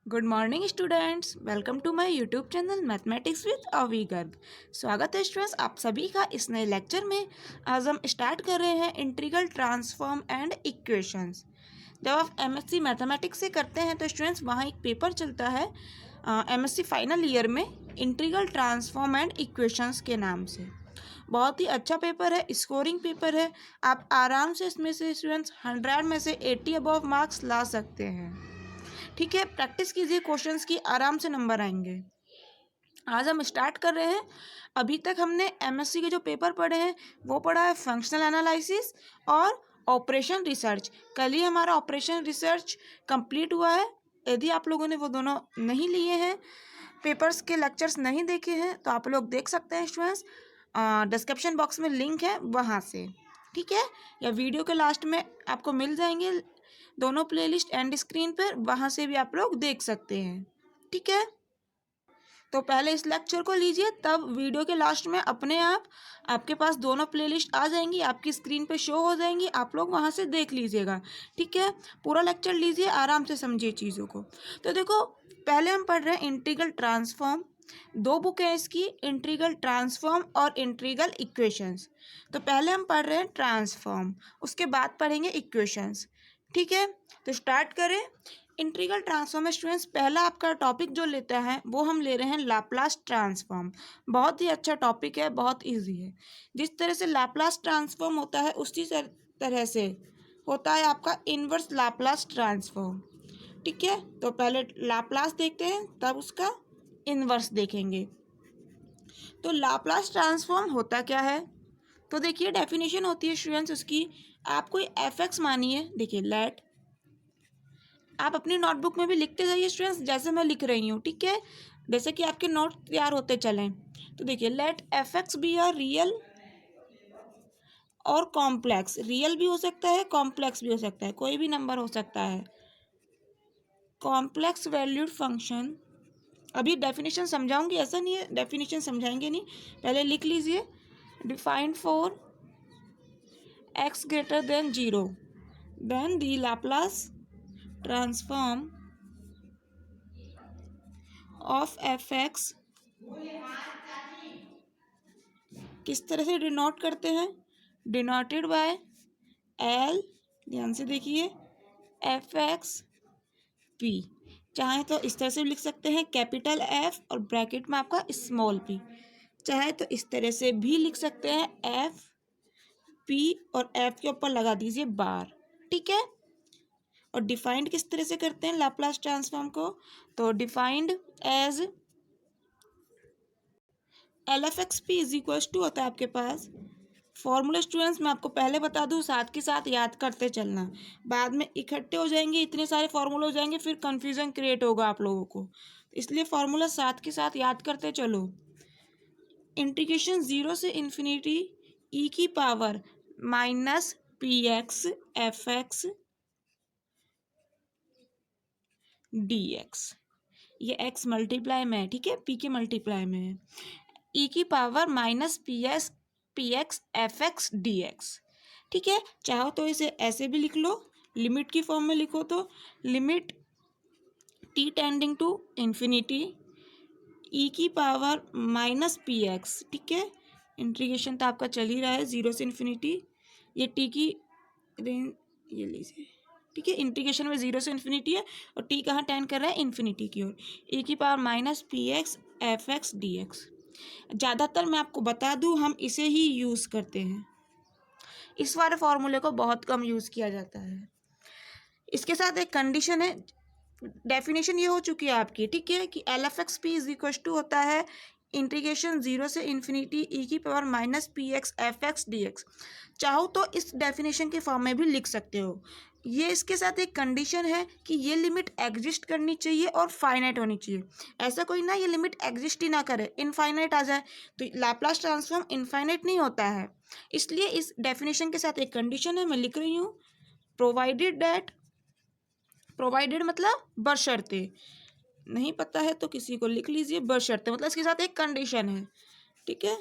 Good morning students, welcome to my YouTube channel mathematics with Avi Garg. स्वागत है students आप सभी का इस नए लेक्चर में। आज हम स्टार्ट कर रहे हैं इंटीग्रल ट्रांसफॉर्म एंड इक्वेशंस। जब आप एमएससी मैथमेटिक्स से करते हैं तो स्टूडेंट्स वहाँ एक पेपर चलता है एमएससी फाइनल ईयर में, इंटीग्रल ट्रांसफॉर्म एंड इक्वेशंस के नाम से। बहुत ही अच्छा पेपर है, स्कोरिंग पेपर है। आप आराम से इसमें से स्टूडेंट्स 100 में से 80 अबव मार्क्स ला सकते हैं। ठीक है, प्रैक्टिस कीजिए क्वेश्चंस की, आराम से नंबर आएंगे। आज हम स्टार्ट कर रहे हैं। अभी तक हमने एमएससी के जो पेपर पढ़े हैं वो पढ़ा है फंक्शनल एनालिसिस और ऑपरेशन रिसर्च। कल ही हमारा ऑपरेशन रिसर्च कंप्लीट हुआ है। यदि आप लोगों ने वो दोनों नहीं लिए हैं, पेपर्स के लेक्चर्स नहीं देखे हैं, तो आप लोग देख सकते हैं स्टूडेंट्स। डिस्क्रिप्शन बॉक्स में लिंक है वहाँ से, ठीक है, या वीडियो के लास्ट में आपको मिल जाएंगे दोनों प्लेलिस्ट एंड स्क्रीन पर, वहाँ से भी आप लोग देख सकते हैं। ठीक है, तो पहले इस लेक्चर को लीजिए, तब वीडियो के लास्ट में अपने आप आपके पास दोनों प्लेलिस्ट आ जाएंगी, आपकी स्क्रीन पे शो हो जाएंगी, आप लोग वहाँ से देख लीजिएगा। ठीक है, पूरा लेक्चर लीजिए, आराम से समझिए चीज़ों को। तो देखो, पहले हम पढ़ रहे हैं इंटीग्रल ट्रांसफॉर्म। दो बुक है इसकी, इंटीग्रल ट्रांसफॉर्म और इंटीग्रल इक्वेशंस। तो पहले हम पढ़ रहे हैं ट्रांसफॉर्म, उसके बाद पढ़ेंगे इक्वेशंस। ठीक है, तो स्टार्ट करें। इंटीग्रल ट्रांसफॉर्म स्टूडेंट्स, पहला आपका टॉपिक जो लेता है वो हम ले रहे हैं लाप्लास ट्रांसफॉर्म। बहुत ही अच्छा टॉपिक है, बहुत इजी है। जिस तरह से लाप्लास ट्रांसफॉर्म होता है उसी तरह से होता है आपका इनवर्स लाप्लास ट्रांसफॉर्म। ठीक है, तो पहले लाप्लास देखते हैं, तब उसका इनवर्स देखेंगे। तो लाप्लास ट्रांसफॉर्म होता क्या है? तो देखिए, डेफिनेशन होती है स्टूडेंट्स उसकी। आप कोई एफ एक्स मानिए, देखिए लेट, आप अपनी नोटबुक में भी लिखते जाइए स्टूडेंट्स, जैसे मैं लिख रही हूँ। ठीक है, जैसे कि आपके नोट तैयार होते चलें। तो देखिए, let f x be R real और कॉम्प्लेक्स। रियल भी हो सकता है, कॉम्प्लेक्स भी हो सकता है, कोई भी नंबर हो सकता है। Complex valued function. अभी डेफिनेशन समझाऊंगी, ऐसा नहीं है डेफिनेशन समझाएंगे नहीं, पहले लिख लीजिए। Defined for x greater than 0 then the Laplace transform of f x किस तरह से डिनोट करते हैं? डिनोटेड बाय एल, ध्यान से देखिए, एफ एक्स पी। चाहे तो इस तरह से भी लिख सकते हैं, कैपिटल एफ और ब्रैकेट में आपका स्मॉल पी। चाहे तो इस तरह से भी लिख सकते हैं, एफ पी और एफ के ऊपर लगा दीजिए बार। ठीक है, और डिफाइंड किस तरह से करते हैं लाप्लास ट्रांसफॉर्म को? तो defined as L f x p is equal to होता है आपके पास फॉर्मूला। स्टूडेंट्स मैं आपको पहले बता दूं, साथ के साथ याद करते चलना, बाद में इकट्ठे हो जाएंगे, इतने सारे फॉर्मूले हो जाएंगे, फिर कंफ्यूजन क्रिएट होगा आप लोगों को। इसलिए फॉर्मूला साथ के साथ याद करते चलो। इंटीग्रेशन 0 से इन्फिनिटी ई की power minus P x f x d x, ये एक्स मल्टीप्लाई में है, ठीक है, पी के मल्टीप्लाई में है। ई की power minus P x f x d x. ठीक है, चाहो तो इसे ऐसे भी लिख लो, लिमिट की फॉर्म में लिखो तो limit t tending to infinity ई की पावर माइनस पी एक्स। ठीक है, इंटीग्रेशन तो आपका चल ही रहा है 0 से इन्फिनिटी, ये टी की रेंज ये लीजिए। ठीक है, इंटीग्रेशन में 0 से इन्फिनिटी है और टी कहाँ टेंड कर रहा है? इन्फिनिटी की ओर। ई की power minus P x f x d x. ज़्यादातर मैं आपको बता दूं, हम इसे ही यूज़ करते हैं, इस वाले फॉर्मूले को बहुत कम यूज़ किया जाता है। इसके साथ एक कंडीशन है, डेफिनेशन ये हो चुकी है आपकी, ठीक है, कि L f x p is equal to होता है इंटीग्रेशन 0 से इन्फिनिटी ई की power minus P x f x d x. चाहो तो इस डेफिनेशन के फॉर्म में भी लिख सकते हो। ये इसके साथ एक कंडीशन है कि ये लिमिट एग्जिस्ट करनी चाहिए और फाइनाइट होनी चाहिए। ऐसा कोई ना ये लिमिट एग्जिस्ट ही ना करे, इनफाइनाइट आ जाए, तो लाप्लास ट्रांसफॉर्म इनफाइनाइट नहीं होता है। इसलिए इस डेफिनेशन के साथ एक कंडीशन है, मैं लिख रही हूँ, प्रोवाइडेड दैट, प्रोवाइडेड मतलब बशर्ते, नहीं पता है तो किसी को लिख लीजिए, बशर्ते मतलब इसके साथ एक कंडीशन है। ठीक है,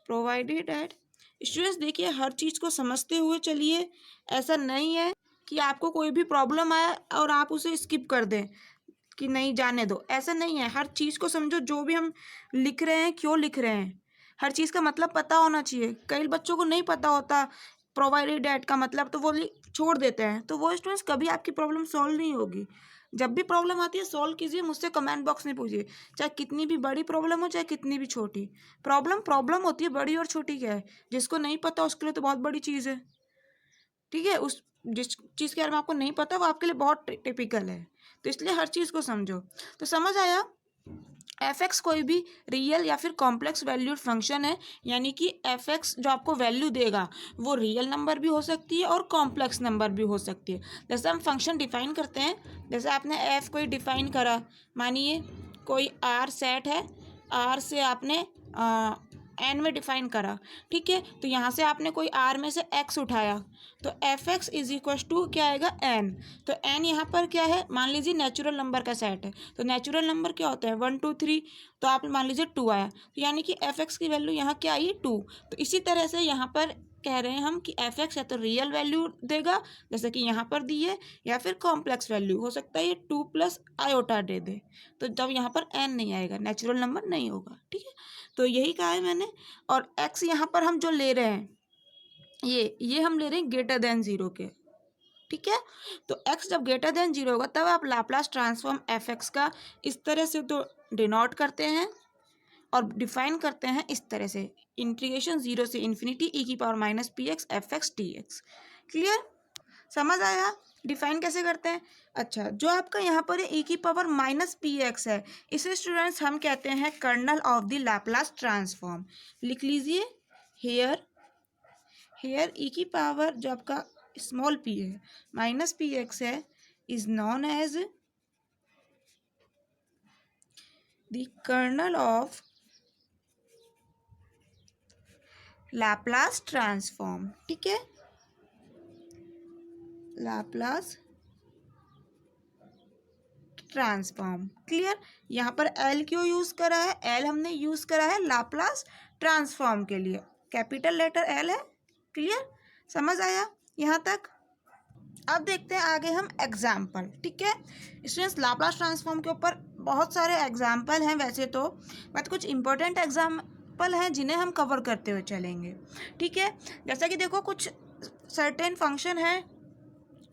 प्रोवाइडेड दैट। स्टूडेंट्स देखिए, हर चीज़ को समझते हुए चलिए, ऐसा नहीं है कि आपको कोई भी प्रॉब्लम आए और आप उसे स्किप कर दें। कि नहीं जाने दो, ऐसा नहीं है। हर चीज़ को समझो, जो भी हम लिख रहे हैं क्यों लिख रहे हैं, हर चीज़ का मतलब पता होना चाहिए। कई बच्चों को नहीं पता होता प्रोवाइडेड एट का मतलब, तो वो छोड़ देते हैं, तो वो स्टूडेंट्स कभी आपकी प्रॉब्लम सॉल्व नहीं होगी। जब भी प्रॉब्लम आती है सॉल्व कीजिए, मुझसे कमेंट बॉक्स में पूछिए, चाहे कितनी भी बड़ी प्रॉब्लम हो चाहे कितनी भी छोटी प्रॉब्लम होती है। बड़ी और छोटी क्या है, जिसको नहीं पता उसके लिए तो बहुत बड़ी चीज़ है, ठीक है। उस जिस चीज़ के बारे में आपको नहीं पता वो आपके लिए बहुत टिपिकल है, तो इसलिए हर चीज़ को समझो। तो समझ आया, एफ एक्स कोई भी रियल या फिर कॉम्प्लेक्स वैल्यूड फंक्शन है, यानी कि एफ एक्स जो आपको वैल्यू देगा वो रियल नंबर भी हो सकती है और कॉम्प्लेक्स नंबर भी हो सकती है। जैसे हम फंक्शन डिफाइन करते हैं, जैसे आपने एफ कोई डिफाइन करा, मानिए कोई आर सेट है, आर से आपने एन में डिफाइन करा, ठीक है। तो यहाँ से आपने कोई आर में से एक्स उठाया, तो f x is equal to क्या आएगा, एन। तो एन यहाँ पर क्या है, मान लीजिए नेचुरल नंबर का सेट है, तो नेचुरल नंबर क्या होता है 1 2 3, तो आप मान लीजिए 2 आया, तो यानी कि एफ एक्स की वैल्यू यहाँ क्या आई 2। तो इसी तरह से यहाँ पर कह रहे हैं हम कि एफ एक्स या तो रियल वैल्यू देगा जैसे कि यहाँ पर दी है, या फिर कॉम्प्लेक्स वैल्यू हो सकता है ये 2 प्लस आयोटा दे दे, तो जब यहाँ पर एन नहीं आएगा नेचुरल नंबर नहीं होगा, ठीक है। तो यही कहा है मैंने। और एक्स यहाँ पर हम जो ले रहे हैं ये हम ले रहे हैं ग्रेटर देन 0 के, ठीक है। तो x जब ग्रेटर देन 0 होगा तब आप लाप्लास ट्रांसफॉर्म एफ एक्स का इस तरह से तो डिनोट करते हैं और डिफाइन करते हैं इस तरह से, इंटीग्रेशन 0 से इन्फिनिटी ई की power minus P x f x d x. Clear, समझ आया डिफाइन कैसे करते हैं। अच्छा, जो आपका यहाँ पर ई की पावर माइनस पी एक्स है, इसे स्टूडेंट्स हम कहते हैं kernel of the Laplace transform. लिख लीजिए, हेयर ई की पावर जो आपका स्मॉल पी है माइनस पी एक्स है is known as the kernel of Laplace transform, ठीक है, लाप्लास ट्रांसफॉर्म। क्लियर, यहाँ पर एल क्यों यूज करा है, एल हमने यूज करा है लाप्लास ट्रांसफॉर्म के लिए, कैपिटल लेटर एल है। क्लियर, समझ आया यहाँ तक। अब देखते हैं आगे हम एग्जाम्पल, ठीक है। स्टूडेंट्स लाप्लास ट्रांसफॉर्म के ऊपर बहुत सारे एग्जाम्पल हैं वैसे तो, बट कुछ इंपॉर्टेंट एग्जाम्पल हैं जिन्हें हम कवर करते हुए चलेंगे, ठीक है। जैसा कि देखो कुछ सर्टेन फंक्शन है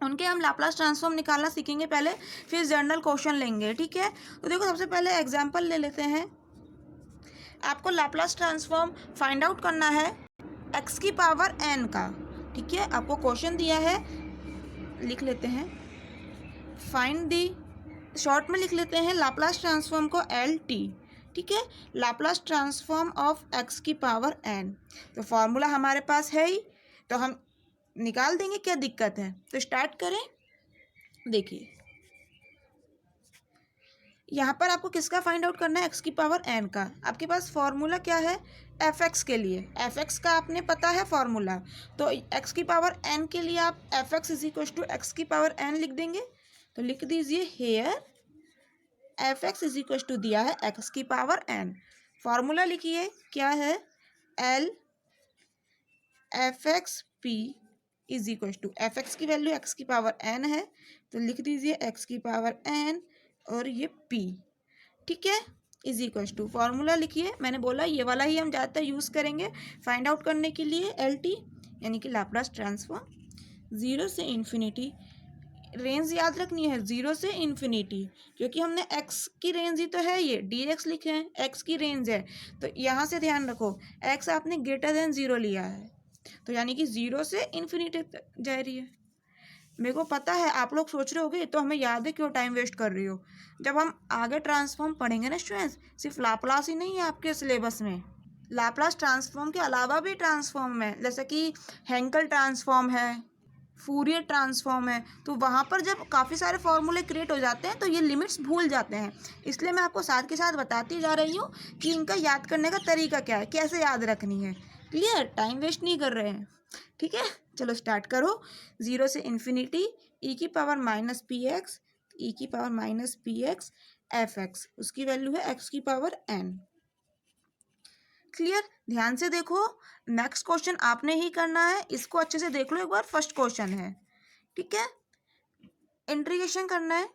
उनके हम लाप्लास ट्रांसफॉर्म निकालना सीखेंगे पहले, फिर जनरल क्वेश्चन लेंगे, ठीक है। तो देखो सबसे पहले एग्जाम्पल ले लेते हैं। आपको लाप्लास ट्रांसफॉर्म फाइंड आउट करना है एक्स की पावर एन का, ठीक है। आपको क्वेश्चन दिया है, लिख लेते हैं, फाइंड दी, शॉर्ट में लिख लेते हैं लाप्लास ट्रांसफॉर्म को एल टी, ठीक है, लाप्लास ट्रांसफॉर्म ऑफ एक्स की पावर एन। तो फॉर्मूला हमारे पास है ही, तो हम निकाल देंगे, क्या दिक्कत है। तो स्टार्ट करें, देखिए यहाँ पर आपको किसका फाइंड आउट करना है, एक्स की पावर एन का। आपके पास फॉर्मूला क्या है एफ एक्स के लिए, एफ एक्स का आपने पता है फॉर्मूला, तो एक्स की पावर एन के लिए आप f x is equal to x की पावर एन लिख देंगे। तो लिख दीजिए here f x is equal to दिया है एक्स की पावर एन, फॉर्मूला लिखिए क्या है, L f x p is equal to, f x की वैल्यू एक्स की पावर एन है, तो लिख दीजिए एक्स की पावर एन और ये p, ठीक है, इज इक्वल टू, फॉर्मूला लिखिए, मैंने बोला ये वाला ही हम ज़्यादातर यूज़ करेंगे फाइंड आउट करने के लिए, एल टी यानी कि लाप्लास ट्रांसफॉर्म 0 से इन्फिनिटी, रेंज याद रखनी है 0 से इन्फिनिटी, क्योंकि हमने x की रेंज ही तो है, ये dx लिखे हैं, x की रेंज है, तो यहाँ से ध्यान रखो x आपने ग्रेटर देन 0 लिया है, तो यानी कि 0 से इन्फिनिटी जा रही है। मेरे को पता है आप लोग सोच रहे होगे तो हमें याद है क्यों टाइम वेस्ट कर रही हो, जब हम आगे ट्रांसफॉर्म पढ़ेंगे ना स्टूडेंट्स, सिर्फ लाप्लास ही नहीं है आपके सिलेबस में, लाप्लास ट्रांसफॉर्म के अलावा भी ट्रांसफॉर्म है, जैसे कि हैंकल ट्रांसफॉर्म है, फूरियर ट्रांसफॉर्म है, तो वहाँ पर जब काफ़ी सारे फॉर्मूले क्रिएट हो जाते हैं तो ये लिमिट्स भूल जाते हैं, इसलिए मैं आपको साथ के साथ बताती जा रही हूँ कि इनका याद करने का तरीका क्या है, कैसे याद रखनी है। क्लियर, टाइम वेस्ट नहीं कर रहे हैं, ठीक है। चलो स्टार्ट करो, 0 से इन्फिनिटी ई की पावर माइनस पी एक्स, ई की power minus P x f x, उसकी वैल्यू है एक्स की पावर एन। क्लियर, ध्यान से देखो, नेक्स्ट क्वेश्चन आपने ही करना है, इसको अच्छे से देख लो एक बार, फर्स्ट क्वेश्चन है, ठीक है, इंटीग्रेशन करना है,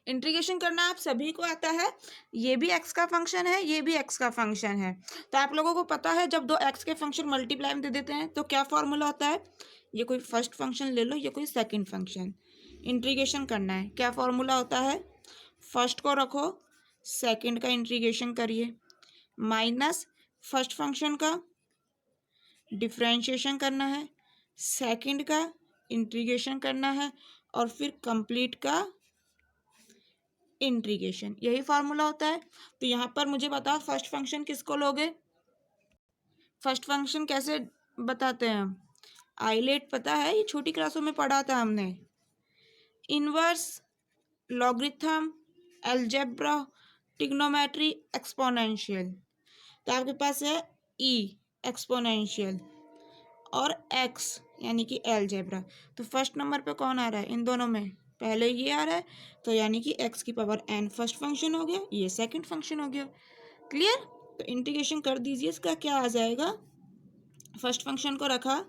इंटीग्रेशन करना आप सभी को आता है, ये भी एक्स का फंक्शन है, ये भी एक्स का फंक्शन है। तो आप लोगों को पता है जब दो एक्स के फंक्शन मल्टीप्लाई में दे देते हैं तो क्या फॉर्मूला होता है, ये कोई फर्स्ट फंक्शन ले लो, ये कोई सेकंड फंक्शन, इंटीग्रेशन करना है, क्या फॉर्मूला होता है, फर्स्ट को रखो, सेकंड का इंटीग्रेशन करिए, माइनस फर्स्ट फंक्शन का डिफ्रेंशिएशन करना है, सेकंड का इंटीग्रेशन करना है, और फिर कंप्लीट का इंटीग्रेशन, यही फार्मूला होता है। तो यहाँ पर मुझे बताओ फर्स्ट फंक्शन किसको लोगे, फर्स्ट फंक्शन कैसे बताते हैं हम, आइलेट पता है, ये छोटी क्लासों में पढ़ा था हमने, inverse, logarithm, algebra, trigonometry, exponential. तो आपके पास है ई एक्सपोनेंशियल और एक्स यानी कि अलजेब्रा। तो फर्स्ट नंबर पे कौन आ रहा है इन दोनों में, पहले ये आ रहा है, तो यानी कि एक्स की पावर एन फर्स्ट फंक्शन हो गया, ये सेकंड फंक्शन हो गया। क्लियर। तो इंटीग्रेशन कर दीजिए, इसका क्या आ जाएगा, फर्स्ट फंक्शन को रखा,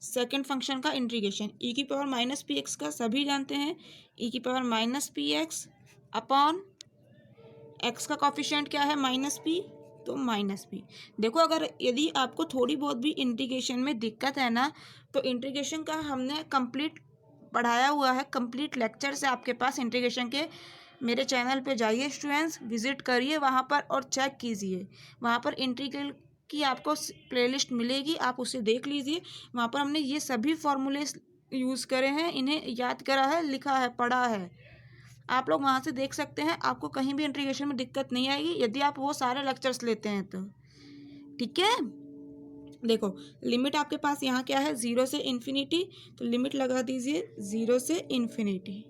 सेकंड फंक्शन का इंटीग्रेशन, ई की पावर माइनस पी एक्स का सभी जानते हैं, ई की power minus P x upon x का कॉफिशिएंट क्या है माइनस पी, तो माइनस पी। देखो अगर यदि आपको थोड़ी बहुत भी इंटीग्रेशन में दिक्कत है ना, तो इंटीग्रेशन का हमने कंप्लीट पढ़ाया हुआ है, कंप्लीट लेक्चर से आपके पास इंटीग्रेशन के, मेरे चैनल पे जाइए स्टूडेंट्स, विजिट करिए वहाँ पर और चेक कीजिए, वहाँ पर इंटीग्रल की आपको प्लेलिस्ट मिलेगी, आप उसे देख लीजिए, वहाँ पर हमने ये सभी फॉर्मूले यूज़ करे हैं, इन्हें याद करा है, लिखा है, पढ़ा है, आप लोग वहाँ से देख सकते हैं, आपको कहीं भी इंटीग्रेशन में दिक्कत नहीं आएगी यदि आप वो सारे लेक्चर्स लेते हैं तो। ठीक है, देखो लिमिट आपके पास यहाँ क्या है, जीरो से इन्फिनिटी, तो लिमिट लगा दीजिए जीरो से इन्फिनिटी।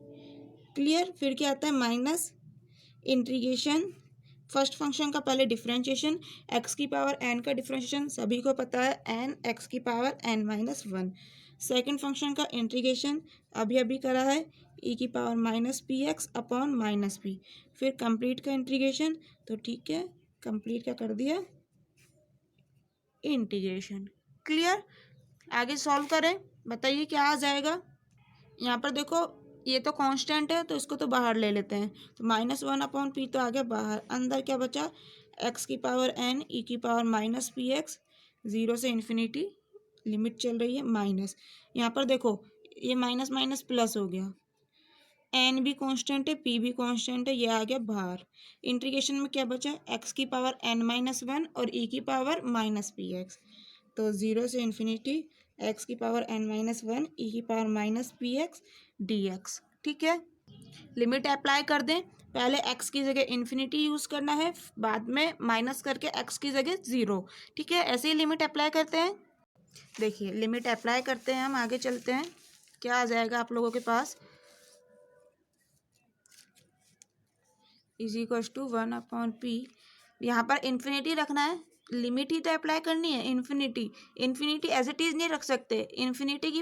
क्लियर। फिर क्या आता है माइनस इंटीग्रेशन, फर्स्ट फंक्शन का पहले डिफरेंशिएशन, एक्स की पावर एन का डिफरेंशिएशन सभी को पता है, एन एक्स की power n minus one. Second function का इंटीग्रेशन अभी अभी करा है, ई की power minus P x upon minus p. फिर कंप्लीट का इंटीग्रेशन, तो ठीक है कंप्लीट का कर दिया इंटीग्रेशन। क्लियर। आगे सॉल्व करें, बताइए क्या आ जाएगा। यहाँ पर देखो ये तो कांस्टेंट है तो इसको तो बाहर ले लेते हैं, तो माइनस वन अपॉन पी तो आ गया बाहर, अंदर क्या बचा, एक्स की पावर एन ई की power minus P x, zero से इन्फिनिटी, लिमिट चल रही है माइनस, यहाँ पर देखो ये माइनस माइनस प्लस हो गया, एन भी कांस्टेंट है पी भी कांस्टेंट है, ये आ गया बाहर। इंटीग्रेशन में क्या बचा, एक्स की पावर एन माइनस वन और ई की पावर माइनस पी एक्स, तो ज़ीरो से इन्फिनिटी एक्स की पावर एन माइनस वन ई की power minus P x d x. ठीक है, लिमिट अप्लाई कर दें, पहले एक्स की जगह इन्फिनिटी यूज़ करना है, बाद में माइनस करके एक्स की जगह ज़ीरो। ठीक है, ऐसे ही लिमिट अप्लाई करते हैं, देखिए लिमिट अप्लाई करते हैं, हम आगे चलते हैं, क्या आ जाएगा आप लोगों के पास, is equals to one upon P, यहाँ पर इन्फिनिटी रखना है, लिमिट ही तो अप्लाई करनी है, infinity, infinity as it is नहीं रख सकते, इन्फिनिटी की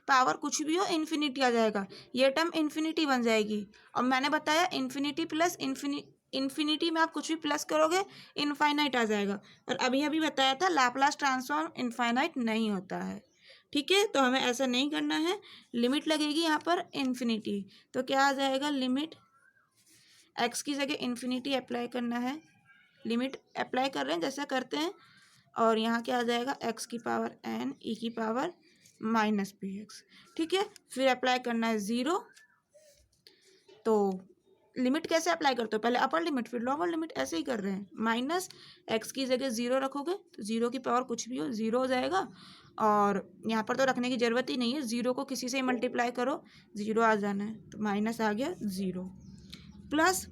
पावर कुछ भी हो इन्फिनिटी आ जाएगा, ये टर्म इन्फिनिटी बन जाएगी, और मैंने बताया इन्फिनिटी प्लस इन्फिनिटी में आप कुछ भी प्लस करोगे इनफाइनाइट आ जाएगा, और अभी अभी बताया था लाप्लास ट्रांसफॉर्म इनफाइनाइट नहीं होता है। ठीक है, तो हमें ऐसा नहीं करना है, लिमिट लगेगी यहाँ पर इन्फिनिटी, तो क्या आ जाएगा, लिमिट एक्स की जगह इन्फिनिटी अप्लाई करना है, लिमिट अप्लाई कर रहे हैं जैसा करते हैं, और यहाँ क्या आ जाएगा, एक्स की पावर एन ई की पावर माइनस पी एक्स। ठीक है, फिर अप्लाई करना है ज़ीरो, तो लिमिट कैसे अप्लाई करते हो, पहले अपर लिमिट फिर लोअर लिमिट, ऐसे ही कर रहे हैं, माइनस एक्स की जगह ज़ीरो रखोगे तो ज़ीरो की पावर कुछ भी हो ज़ीरो हो जाएगा, और यहाँ पर तो रखने की ज़रूरत ही नहीं है, ज़ीरो को किसी से ही मल्टीप्लाई करो ज़ीरो आ जाना है, तो माइनस आ गया ज़ीरो, प्लस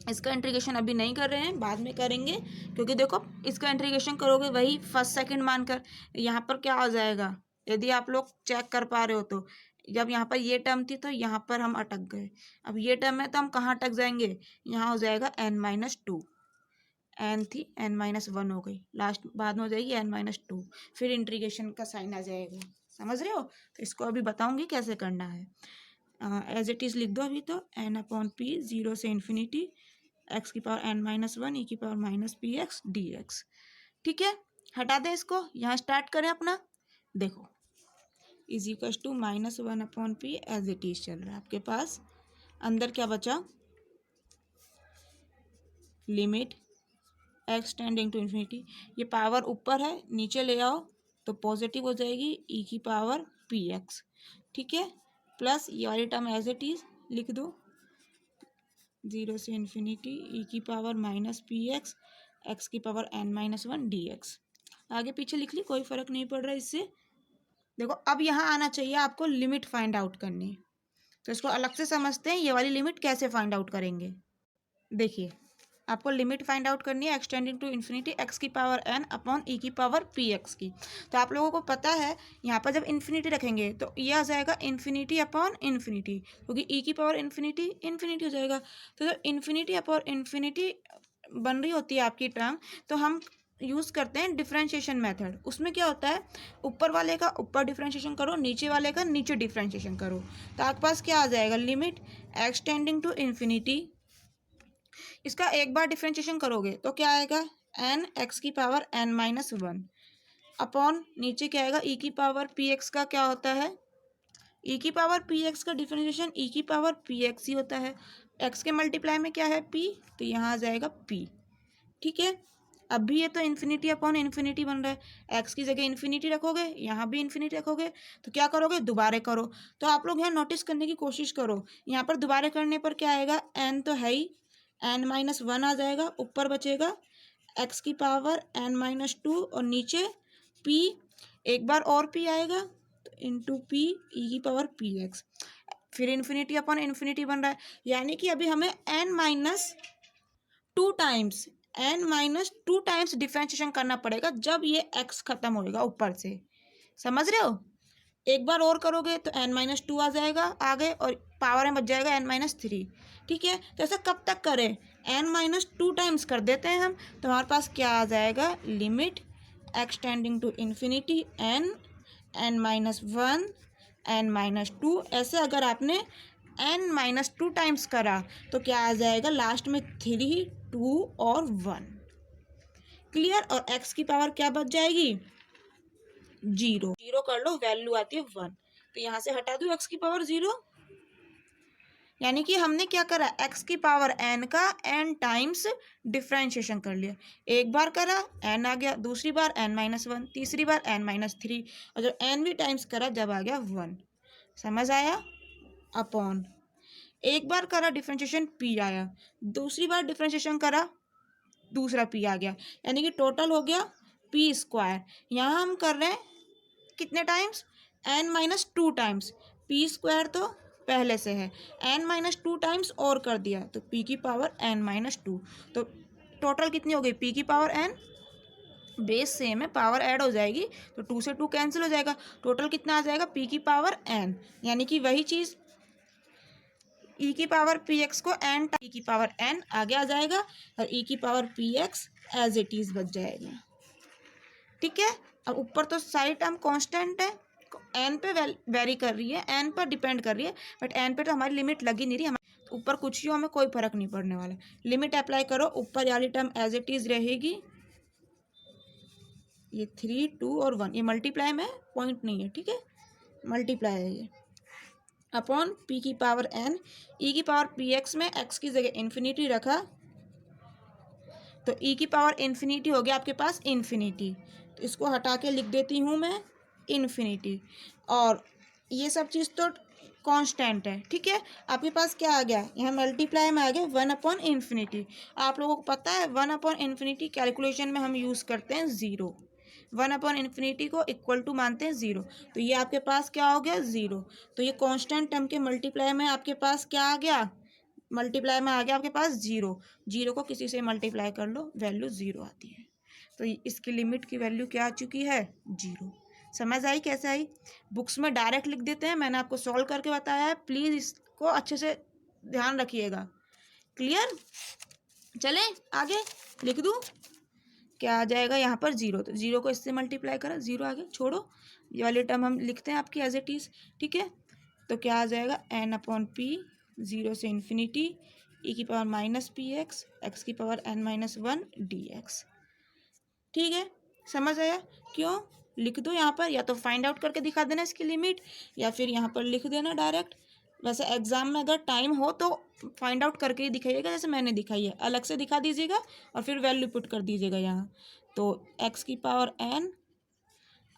इसका इंटीग्रेशन अभी नहीं कर रहे हैं, बाद में करेंगे, क्योंकि देखो इसका इंटीग्रेशन करोगे वही फर्स्ट सेकंड मानकर, यहाँ पर क्या हो जाएगा, यदि आप लोग चेक कर पा रहे हो तो, जब यहाँ पर ये टर्म थी तो यहाँ पर हम अटक गए, अब ये टर्म है तो हम कहाँ अटक जाएंगे, यहाँ हो जाएगा एन माइनस टू, एन थी एन माइनस वन हो गई, लास्ट बाद में हो जाएगी एन माइनस टू, फिर इंटीग्रेशन का साइन आ जाएगा, समझ रहे हो, तो इसको अभी बताऊंगी कैसे करना है, एज इट इज़ लिख दो अभी, तो एन अपॉन पी ज़ीरो से इन्फिनिटी एक्स की पावर एन माइनस वन ई की power minus P x d x. ठीक है, हटा दें इसको, यहाँ स्टार्ट करें अपना, देखो is equals to minus one upon p as it is चल रहा है आपके पास, अंदर क्या बचा, limit x tending to infinity, ये पावर ऊपर है नीचे ले आओ तो पॉजिटिव हो जाएगी ई की पावर पी एक्स, ठीक है, प्लस ये वाली टर्म एज इट इज लिख दो, 0 से इन्फिनिटी ई की power minus P X X की पावर n-1 डी एक्स। आगे पीछे लिख ली, कोई फर्क नहीं पड़ रहा है इससे। देखो अब यहाँ आना चाहिए आपको लिमिट फाइंड आउट करनी, तो इसको अलग से समझते हैं, ये वाली लिमिट कैसे फाइंड आउट करेंगे। देखिए आपको लिमिट फाइंड आउट करनी है एक्सटेंडिंग टू इन्फिनिटी एक्स की पावर n अपॉन ई की पावर पी एक्स की। तो आप लोगों को पता है यहाँ पर जब इन्फिनिटी रखेंगे तो ये आ जाएगा इन्फिनिटी अपॉन इन्फिनिटी, क्योंकि ई की पावर इन्फिनिटी इन्फिनिटी हो जाएगा। तो जब इन्फिनिटी अपॉन इन्फिनिटी बन रही होती है आपकी टर्म, तो हम यूज़ करते हैं डिफरेंशिएशन मेथड। उसमें क्या होता है, ऊपर वाले का ऊपर डिफरेंशिएशन करो, नीचे वाले का नीचे डिफरेंशिएशन करो, तो आपके पास क्या आ जाएगा, लिमिट एक्सटेंडिंग टू इन्फिनिटी, इसका एक बार डिफरेंशिएशन करोगे तो क्या आएगा, एन एक्स की पावर n-1 अपॉन नीचे क्या आएगा, ई की पावर पी एक्स का क्या होता है, ई की पावर पी एक्स का डिफरेंशिएशन ई की पावर पी एक्स ही होता है, एक्स के मल्टीप्लाई में क्या है पी, तो यहाँ आ जाएगा पी, ठीक है। अब भी ये तो इन्फिनिटी अपॉन इन्फिनिटी बन रहा है, एक्स की जगह इन्फिनिटी रखोगे, यहाँ भी इन्फिनिटी रखोगे, तो क्या करोगे, दोबारा करो। तो आप लोग यहाँ नोटिस करने की कोशिश करो, यहाँ पर दोबारा करने पर क्या आएगा, एन तो है ही, n-1 आ जाएगा, ऊपर बचेगा एक्स की पावर n-2 और नीचे p, एक बार और p आएगा तो इंटू पी ई की पावर पी एक्स, फिर इन्फिनिटी अपॉन इन्फिनिटी बन रहा है, यानी कि अभी हमें n-2 टाइम्स डिफरेंशिएशन करना पड़ेगा जब ये x खत्म होएगा ऊपर से, समझ रहे हो। एक बार और करोगे तो n-2 आ जाएगा आगे और पावर में बच जाएगा n-3, ठीक है। तो ऐसा कब तक करें, n-2 टाइम्स कर देते हैं हम, तो हमारे पास क्या आ जाएगा, limit x tending to infinity n-1 n-2, ऐसे अगर आपने n-2 टाइम्स करा तो क्या आ जाएगा, लास्ट में 3 2 और 1, क्लियर। और x की पावर क्या बच जाएगी, 0 0 कर लो, वैल्यू आती है 1, तो यहाँ से हटा दो x की पावर 0, यानी कि हमने क्या करा, x की पावर n का n टाइम्स डिफरेंशिएशन कर लिया, एक बार करा n आ गया, दूसरी बार n-1, तीसरी बार n-3, और जब n भी टाइम्स करा जब आ गया 1, समझ आया। अपॉन एक बार करा डिफरेंशिएशन p आया, दूसरी बार डिफरेंशिएशन करा दूसरा p आ गया, यानी कि टोटल हो गया p²। यहाँ हम कर रहे हैं कितने टाइम्स, n-2 टाइम्स, p² तो पहले से है, n-2 टाइम्स और कर दिया तो p की पावर n-2, तो टोटल कितनी हो गई, p की पावर n, बेस सेम है, पावर ऐड हो जाएगी तो 2 से 2 कैंसिल हो जाएगा, टोटल कितना आ जाएगा, p की पावर n, यानी कि वही चीज़ e की पावर पी एक्स को n ई की पावर n आगे आ जाएगा और e की power p x as it is बच जाएगा, ठीक है। अब ऊपर तो सारी टर्म कांस्टेंट है, n पे वेरी कर रही है, n पर डिपेंड कर रही है, बट n पे तो हमारी लिमिट लगी नहीं रही, हमारे ऊपर कुछ ही हो, हमें कोई फर्क नहीं पड़ने वाला। लिमिट अप्लाई करो, ऊपर वाली टर्म एज इट इज रहेगी, ये 3 2 और 1, ये मल्टीप्लाई में पॉइंट नहीं है, ठीक है, मल्टीप्लाई है ये, अपॉन p की पावर n, e की पावर पी एक्स में x की जगह इन्फिनिटी रखा तो e की पावर इन्फिनिटी हो गया आपके पास इन्फिनिटी, तो इसको हटा के लिख देती हूँ मैं इन्फिनिटी, और ये सब चीज़ तो कांस्टेंट है, ठीक है। आपके पास क्या आ गया, यहाँ मल्टीप्लाई में आ गया 1/इन्फिनिटी। आप लोगों को पता है 1/इन्फिनिटी कैलकुलेशन में हम यूज़ करते हैं 0, 1/इन्फिनिटी को इक्वल टू मानते हैं 0, तो ये आपके पास क्या हो गया 0, तो ये कांस्टेंट टर्म के मल्टीप्लाई में आपके पास क्या आ गया, मल्टीप्लाई में आ गया आपके पास 0, 0 को किसी से मल्टीप्लाई कर लो वैल्यू 0 आती है, तो इसकी लिमिट की वैल्यू क्या आ चुकी है 0। समझ आई कैसे आई, बुक्स में डायरेक्ट लिख देते हैं, मैंने आपको सॉल्व करके बताया है, प्लीज़ इसको अच्छे से ध्यान रखिएगा, क्लियर। चलें आगे लिख दूँ, क्या आ जाएगा यहाँ पर 0, तो 0 को इससे मल्टीप्लाई करा 0 आगे, छोड़ो ये वाली टर्म हम लिखते हैं आपकी एज इट इज, ठीक है। तो क्या आ जाएगा n/p, 0 से इन्फिनिटी e की power minus P X X की पावर n-1 dx, ठीक है, समझ आया। क्यों, लिख दो यहाँ पर, या तो फाइंड आउट करके दिखा देना इसकी लिमिट, या फिर यहाँ पर लिख देना डायरेक्ट वैसे एग्जाम में अगर टाइम हो तो फाइंड आउट करके ही दिखाइएगा, जैसे मैंने दिखाई है, अलग से दिखा दीजिएगा और फिर वैल्यू पुट कर दीजिएगा यहाँ। तो एक्स की पावर एन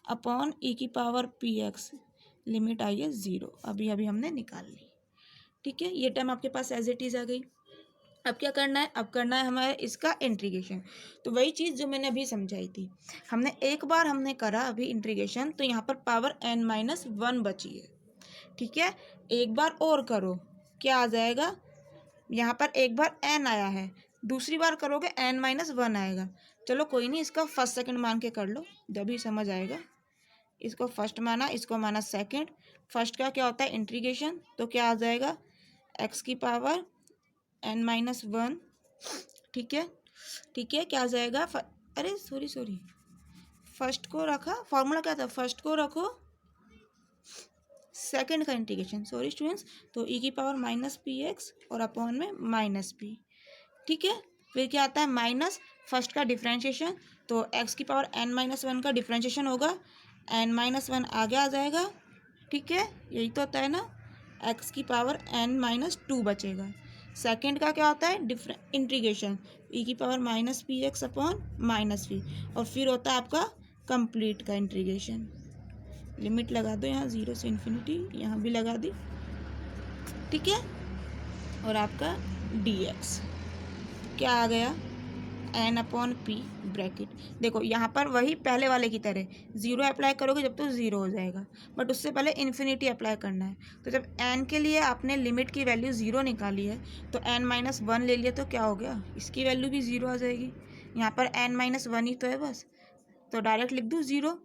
अपॉन ई की पावर पी एक्स, लिमिट आई है 0, अभी अभी हमने निकाल ली। ठीक है, ये टर्म आपके पास एज इट इज़ आ गई। अब क्या करना है, अब करना है हमारे इसका इंटीग्रेशन। तो वही चीज़ जो मैंने अभी समझाई थी, हमने एक बार हमने करा अभी इंटीग्रेशन, तो यहाँ पर पावर n माइनस 1 बची है। ठीक है, एक बार और करो, क्या आ जाएगा, यहाँ पर एक बार n आया है, दूसरी बार करोगे n माइनस 1 आएगा। चलो कोई नहीं, इसका फर्स्ट सेकंड मान के कर लो, जब भी समझ आएगा। इसको फर्स्ट माना, इसको माना सेकंड। फर्स्ट का क्या होता है इंटीग्रेशन, तो क्या आ जाएगा x की पावर n माइनस 1। ठीक है, ठीक है, क्या आ जाएगा अरे सॉरी, फर्स्ट को रखा, फॉर्मूला क्या था, फर्स्ट को रखो सेकंड का इंटीग्रेशन, सॉरी स्टूडेंट्स। तो ई की पावर माइनस पी एक्स और अपॉन में माइनस पी। ठीक है, फिर क्या आता है माइनस फर्स्ट का डिफ्रेंशिएशन, तो एक्स की पावर n माइनस 1 का डिफ्रेंशिएशन होगा, n माइनस 1 आगे आ जाएगा। ठीक है, यही तो होता है ना, एक्स की पावर n माइनस 2 बचेगा। सेकेंड का क्या होता है इंटीग्रेशन, ई की power minus P x upon minus P, और फिर होता है आपका कंप्लीट का इंटीग्रेशन। लिमिट लगा दो यहाँ 0 से इन्फिनिटी, यहाँ भी लगा दी। ठीक है, और आपका डी एक्स क्या आ गया, एन अपॉन पी ब्रैकेट। देखो यहाँ पर वही पहले वाले की तरह 0 अप्लाई करोगे जब तो 0 हो जाएगा, बट उससे पहले इन्फिनिटी अप्लाई करना है। तो जब एन के लिए आपने लिमिट की वैल्यू 0 निकाली है, तो एन माइनस 1 ले लिया, तो क्या हो गया, इसकी वैल्यू भी 0 आ जाएगी। यहाँ पर एन माइनस 1 ही तो है बस, तो डायरेक्ट लिख दूँ 0।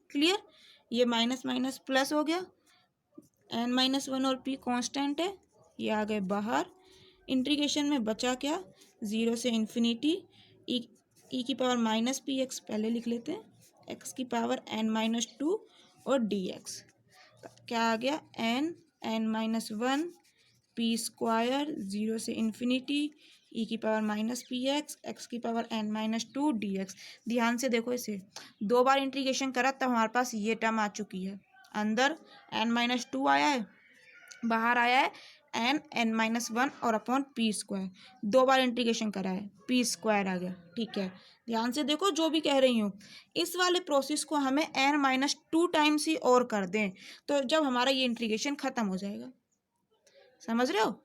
क्लियर, ये माइनस माइनस प्लस हो गया, एन माइनस 1 और पी कांस्टेंट है, ये आ गए बाहर। इंटीग्रेशन में बचा क्या, 0 से इन्फिनिटी ई की पावर माइनस पी एक्स पहले लिख लेते हैं, एक्स की पावर n माइनस 2 और डी एक्स। क्या आ गया, n माइनस 1 पी स्क्वायर 0 से इन्फिनिटी ई की power minus P X, X की power n minus 2 D X. ध्यान से देखो, इसे 2 बार इंटीग्रेशन करा तब हमारे पास ये टर्म आ चुकी है, अंदर n माइनस 2 आया है, बाहर आया है n माइनस 1 और अपॉन पी स्क्वायर। 2 बार इंटीग्रेशन करा है, पी स्क्वायर आ गया। ठीक है, ध्यान से देखो जो भी कह रही हूँ, इस वाले प्रोसेस को हमें n माइनस 2 टाइम्स ही और कर दें, तो जब हमारा ये इंटीग्रेशन खत्म हो जाएगा। समझ रहे हो,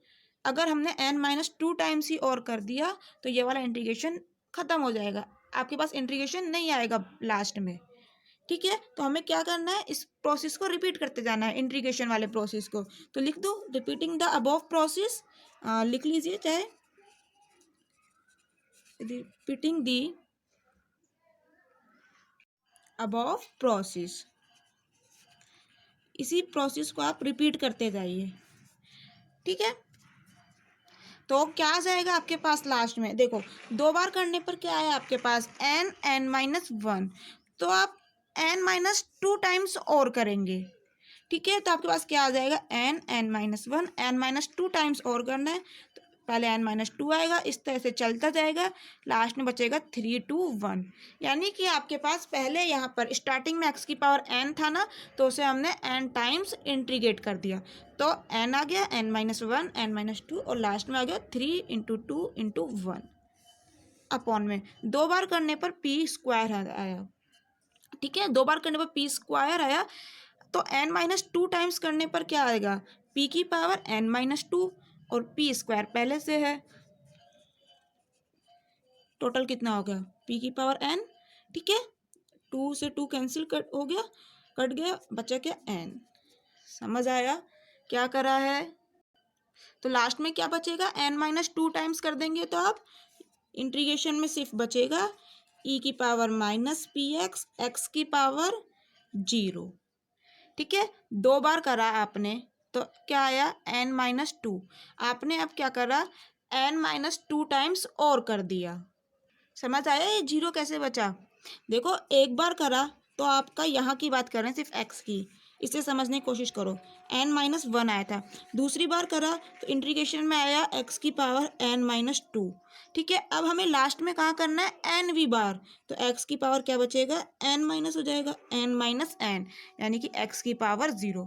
अगर हमने n माइनस 2 टाइम्स ही और कर दिया तो ये वाला इंटीग्रेशन खत्म हो जाएगा, आपके पास इंटीग्रेशन नहीं आएगा लास्ट में। ठीक है, तो हमें क्या करना है, इस प्रोसेस को रिपीट करते जाना है, इंटीग्रेशन वाले प्रोसेस को। तो लिख दो रिपीटिंग द अबव प्रोसेस, लिख लीजिए चाहे, रिपीटिंग द अबव प्रोसेस, इसी प्रोसेस को आप रिपीट करते जाइए। ठीक है, तो क्या आ जाएगा आपके पास लास्ट में, देखो 2 बार करने पर क्या आया आपके पास n माइनस 1, तो आप n माइनस 2 टाइम्स और करेंगे। ठीक है, तो आपके पास क्या आ जाएगा n minus 1, n minus 2 times और करना है, तो पहले n माइनस 2 आएगा, इस तरह से चलता जाएगा, लास्ट में बचेगा 3 2 1। यानी कि आपके पास पहले यहाँ पर स्टार्टिंग में x की पावर n था ना, तो उसे हमने n टाइम्स इंटीग्रेट कर दिया, तो n आ गया n माइनस 1 n माइनस 2 और लास्ट में आ गया 3 इंटू 2 इंटू 1 अपॉन में 2 बार करने पर पी स्क्वायर आया। ठीक है, 2 बार करने पर पी स्क्वायर आया, तो n माइनस 2 टाइम्स करने पर क्या आएगा, p की पावर n माइनस 2 और p स्क्वायर पहले से है, टोटल कितना हो गया p की पावर n। ठीक है, 2 से 2 कैंसिल हो गया, कट गया, बचा क्या n। समझ आया क्या करा है, तो लास्ट में क्या बचेगा, n माइनस 2 टाइम्स कर देंगे तो आप इंटीग्रेशन में सिर्फ बचेगा e की power minus P X, X की पावर 0। ठीक है, 2 बार करा आपने तो क्या आया n माइनस 2, आपने अब क्या करा n माइनस 2 टाइम्स और कर दिया। समझ आया ये 0 कैसे बचा, देखो एक बार करा तो आपका यहाँ की बात कर रहे हैं सिर्फ x की, इसे समझने की कोशिश करो, n माइनस 1 आया था, दूसरी बार करा तो इंटीग्रेशन में आया x की पावर n माइनस 2। ठीक है, अब हमें लास्ट में कहाँ करना है n वी बार, तो x की पावर क्या बचेगा n माइनस हो जाएगा n माइनस n, यानी कि x की पावर 0।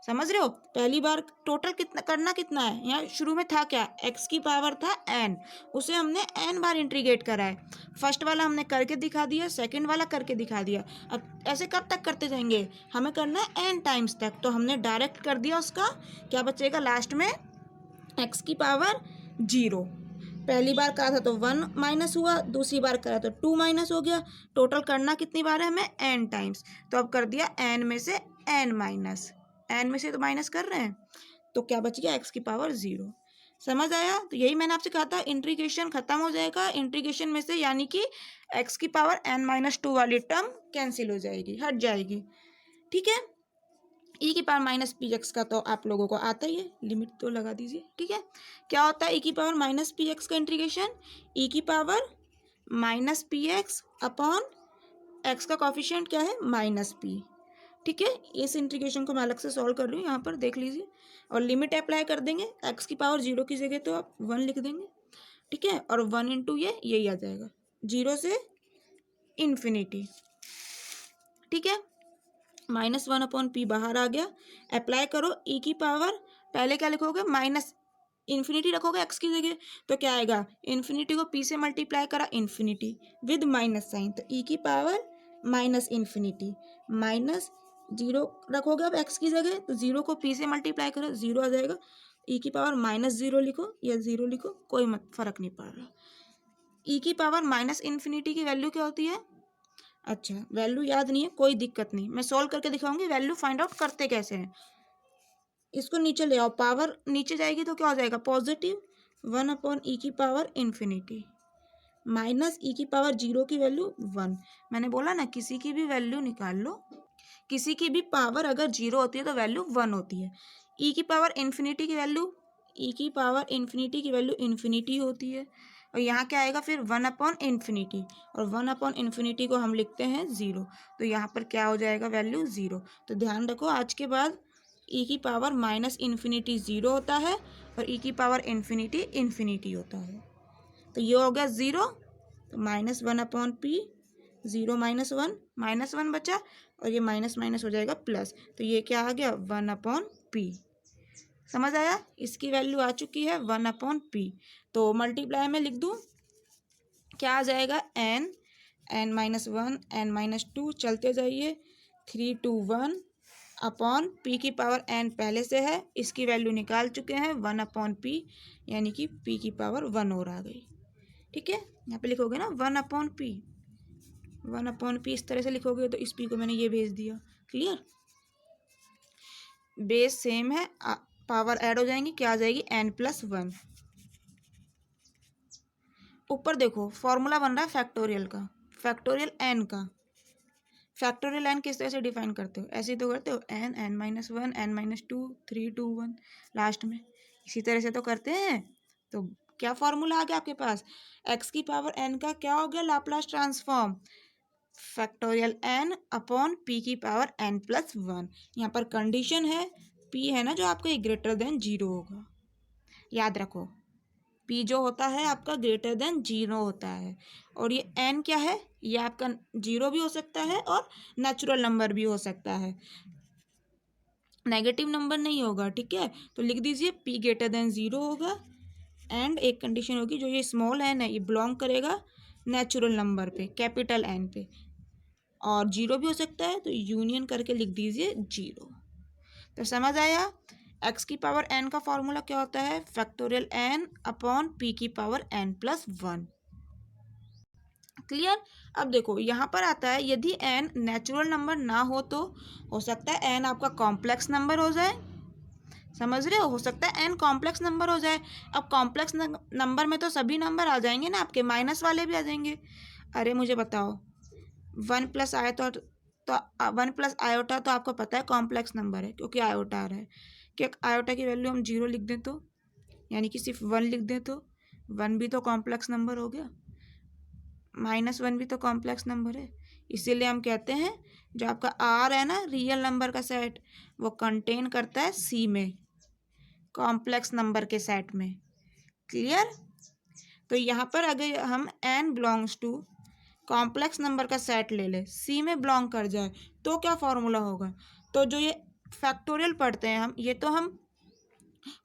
समझ रहे हो? पहली बार टोटल कितना करना कितना है, यहाँ शुरू में था क्या, x की पावर था n, उसे हमने n बार इंटीग्रेट करा है। फर्स्ट वाला हमने करके दिखा दिया, सेकंड वाला करके दिखा दिया। अब ऐसे कब तक करते जाएंगे, हमें करना है n टाइम्स तक। तो हमने डायरेक्ट कर दिया, उसका क्या बचेगा लास्ट में, x की पावर 0। पहली बार करा था तो 1 माइनस हुआ, दूसरी बार करा तो 2 माइनस हो गया। टोटल करना कितनी बार है हमें, n टाइम्स। तो अब कर दिया n में से n माइनस, n में से तो माइनस कर रहे हैं, तो क्या बच गया, x की पावर 0। समझ आया? तो यही मैंने आपसे कहा था, इंटीग्रेशन खत्म हो जाएगा इंटीग्रेशन में से, यानी कि x की पावर n माइनस 2 वाली टर्म कैंसिल हो जाएगी, हट जाएगी। ठीक है, e की पावर माइनस पी एक्स का तो आप लोगों को आता ही है, लिमिट तो लगा दीजिए। ठीक है, क्या होता है e की पावर माइनस पी एक्स का इंटीग्रेशन, e की power minus P x upon x का कॉफिशिएंट क्या है, माइनस पी। ठीक है, इस इंटीग्रेशन को मैं अलग से सॉल्व कर रही हूँ, यहाँ पर देख लीजिए, और लिमिट अप्लाई कर देंगे। एक्स की पावर 0 की जगह तो आप 1 लिख देंगे। ठीक है, और 1 इंटू यही आ जाएगा, 0 से इन्फिनिटी। ठीक है, -1 अपॉन पी बाहर आ गया, अप्लाई करो e की पावर, पहले क्या लिखोगे, माइनस इन्फिनिटी रखोगे एक्स की जगह, तो क्या आएगा, इन्फिनिटी को p से मल्टीप्लाई करा, इन्फिनिटी विद माइनस साइन, तो e की पावर माइनस इन्फिनिटी, माइनस 0 रखोगे अब एक्स की जगह, तो 0 को p से मल्टीप्लाई करो, 0 आ जाएगा। e की पावर -0 लिखो या 0 लिखो, कोई मत फर्क नहीं पड़ रहा। e की पावर माइनस इन्फिनिटी की वैल्यू क्या होती है, अच्छा वैल्यू याद नहीं है, कोई दिक्कत नहीं, मैं सॉल्व करके दिखाऊंगी वैल्यू फाइंड आउट करते कैसे हैं। इसको नीचे ले आओ, पावर नीचे जाएगी तो क्या हो जाएगा, पॉजिटिव 1 अपॉन ई की पावर इन्फिनिटी माइनस ई की पावर 0 की वैल्यू 1। मैंने बोला ना, किसी की भी वैल्यू निकाल लो, किसी की भी पावर अगर 0 होती है तो वैल्यू 1 होती है। ई की पावर इन्फिनिटी की वैल्यू, ई की पावर इन्फिनिटी की वैल्यू इन्फिनिटी होती है, और यहाँ क्या आएगा फिर 1 अपॉन इन्फिनिटी, और 1 अपॉन इन्फिनिटी को हम लिखते हैं 0, तो यहाँ पर क्या हो जाएगा, वैल्यू 0। तो ध्यान रखो, आज के बाद ई की पावर माइनस इन्फिनिटी 0 होता है, और ई की पावर इन्फिनिटी इन्फिनिटी होता है। तो ये हो गया 0, तो -1 अपॉन पी, 0 -1 बचा, और ये माइनस माइनस हो जाएगा प्लस, तो ये क्या आ गया, 1 अपॉन पी। समझ आया? इसकी वैल्यू आ चुकी है 1 अपॉन पी, तो मल्टीप्लाई में लिख दूँ, क्या आ जाएगा, n-1 n-2 चलते जाइए, 3 2 1 अपॉन पी की पावर n पहले से है, इसकी वैल्यू निकाल चुके हैं 1 अपॉन पी, यानी कि p की पावर 1 और आ गई। ठीक है, यहाँ पे लिखोगे ना 1 अपॉन पी, 1 अपॉन पी इस तरह से लिखोगे, तो इस p को मैंने ये भेज दिया। क्लियर, बेस सेम है, पावर ऐड हो जाएंगी, क्या आ जाएगी, n+1। ऊपर देखो फॉर्मूला बन रहा है फैक्टोरियल का, फैक्टोरियल n का। फैक्टोरियल n किस तरह से डिफाइन करते हो, ऐसे ही तो करते हो, n-1 n-2 3 2 1 लास्ट में, इसी तरह से तो करते हैं। तो क्या फॉर्मूला आ गया आपके पास, x की पावर n का क्या हो गया, Laplace transform, factorial n upon p की पावर n+1। यहाँ पर कंडीशन है, p है ना जो आपका ग्रेटर देन 0 होगा, याद रखो, p जो होता है आपका ग्रेटर देन 0 होता है, और ये n क्या है, ये आपका 0 भी हो सकता है और नेचुरल नंबर भी हो सकता है, नेगेटिव नंबर नहीं होगा। ठीक है, तो लिख दीजिए p ग्रेटर देन 0 होगा, एंड एक कंडीशन होगी, जो ये स्मॉल n है ये बिलोंग करेगा नेचुरल नंबर पे, कैपिटल n पे, और 0 भी हो सकता है, तो यूनियन करके लिख दीजिए 0। तो समझ आया, x की पावर n का फॉर्मूला क्या होता है, फैक्टोरियल n अपॉन p की पावर n+1। क्लियर, अब देखो यहाँ पर आता है, यदि n नेचुरल नंबर ना हो तो हो सकता है n आपका कॉम्प्लेक्स नंबर हो जाए, समझ रहे हो सकता है n कॉम्प्लेक्स नंबर हो जाए। अब कॉम्प्लेक्स नंबर में तो सभी नंबर आ जाएंगे ना, आपके माइनस वाले भी आ जाएंगे। अरे मुझे बताओ, 1+ आया तो 1+ आयोटा तो आपको पता है कॉम्प्लेक्स नंबर है, क्योंकि आयोटा आ रहा है, कि आयोटा की वैल्यू हम 0 लिख दें तो, यानी कि सिर्फ 1 लिख दें तो 1 भी तो कॉम्प्लेक्स नंबर हो गया, -1 भी तो कॉम्प्लेक्स नंबर है। इसीलिए हम कहते हैं जो आपका आर है ना, रियल नंबर का सेट, वो कंटेन करता है सी में, कॉम्प्लेक्स नंबर के सेट में। क्लियर, तो यहाँ पर अगर हम n belongs to complex number का सेट ले ले, सी में बिलोंग कर जाए, तो क्या फॉर्मूला होगा, तो जो ये फैक्टोरियल पढ़ते हैं ये तो हम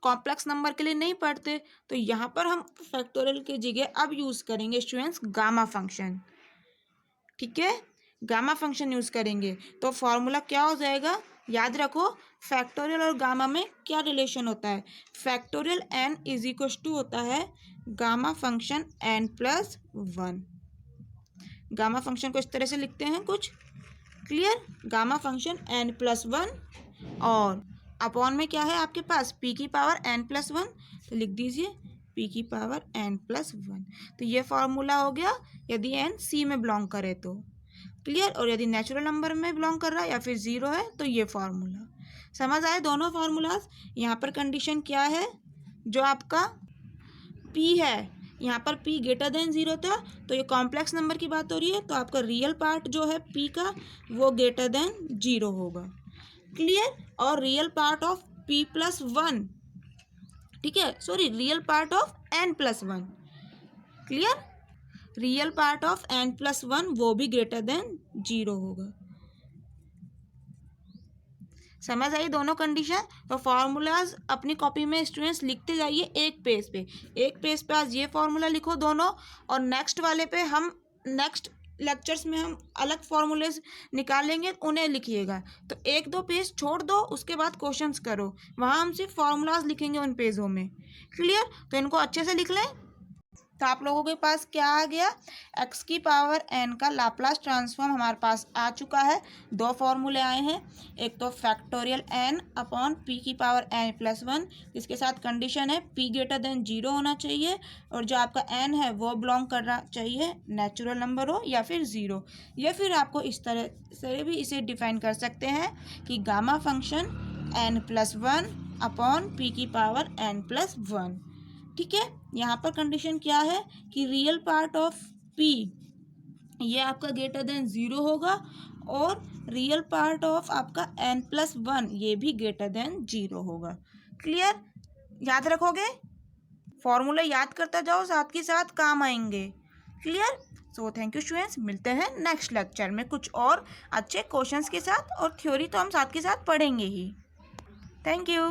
कॉम्प्लेक्स नंबर के लिए नहीं पढ़ते, तो यहाँ पर हम फैक्टोरियल की जगह अब यूज़ करेंगे स्टूडेंट्स गामा फंक्शन। ठीक है, गामा फंक्शन यूज़ करेंगे तो फॉर्मूला क्या हो जाएगा, याद रखो फैक्टोरियल और गामा में क्या रिलेशन होता है। Factorial n is equal to होता है gamma function n+1। Gamma function को इस तरह से लिखते हैं कुछ, क्लियर। गामा फंक्शन n+1 और अपॉन में क्या है आपके पास p की पावर n+1, तो लिख दीजिए p की पावर n+1। तो ये फॉर्मूला हो गया यदि n c में बिलोंग करे तो, क्लियर। और यदि नेचुरल नंबर में बिलोंग कर रहा है या फिर ज़ीरो है तो ये फार्मूला। समझ आए दोनों फार्मूलाज। यहाँ पर कंडीशन क्या है, जो आपका p है यहाँ पर p ग्रेटर देन ज़ीरो था, तो ये कॉम्प्लेक्स नंबर की बात हो रही है, तो आपका रियल पार्ट जो है p का वो ग्रेटर देन ज़ीरो होगा, क्लियर। और रियल पार्ट ऑफ p+1, ठीक है, sorry real part of n+1, clear. Real part of n+1 वो भी ग्रेटर देन ज़ीरो होगा। समझ आई दोनों कंडीशन। तो फार्मूलाज अपनी कॉपी में स्टूडेंट्स लिखते जाइए एक पेज पे आज ये फार्मूला लिखो दोनों, और नेक्स्ट वाले पे हम नेक्स्ट लेक्चर्स में हम अलग फार्मूलेज निकालेंगे, उन्हें लिखिएगा। तो एक दो पेज छोड़ दो, उसके बाद क्वेश्चंस करो, वहाँ हम सिर्फ फार्मूलाज लिखेंगे उन पेजों में, क्लियर। तो इनको अच्छे से लिख लें। तो आप लोगों के पास क्या आ गया, x की पावर n का लाप्लास ट्रांसफॉर्म हमारे पास आ चुका है। दो फॉर्मूले आए हैं, एक तो फैक्टोरियल n अपॉन p की पावर n+1, जिसके साथ कंडीशन है p ग्रेटर देन ज़ीरो होना चाहिए, और जो आपका n है वो बिलोंग करना चाहिए नेचुरल नंबर हो या फिर ज़ीरो। या फिर आपको इस तरह से भी इसे डिफाइन कर सकते हैं कि gamma function n+1 upon p की पावर n+1, ठीक है। यहाँ पर कंडीशन क्या है कि रियल पार्ट ऑफ p ये आपका ग्रेटर देन ज़ीरो होगा, और रियल पार्ट ऑफ आपका n+1 ये भी ग्रेटर देन ज़ीरो होगा, क्लियर। याद रखोगे, फॉर्मूला याद करता जाओ, साथ के साथ काम आएंगे, clear. So thank you students, मिलते हैं नेक्स्ट लेक्चर में कुछ और अच्छे क्वेश्चंस के साथ, और थ्योरी तो हम साथ के साथ पढ़ेंगे ही। Thank you.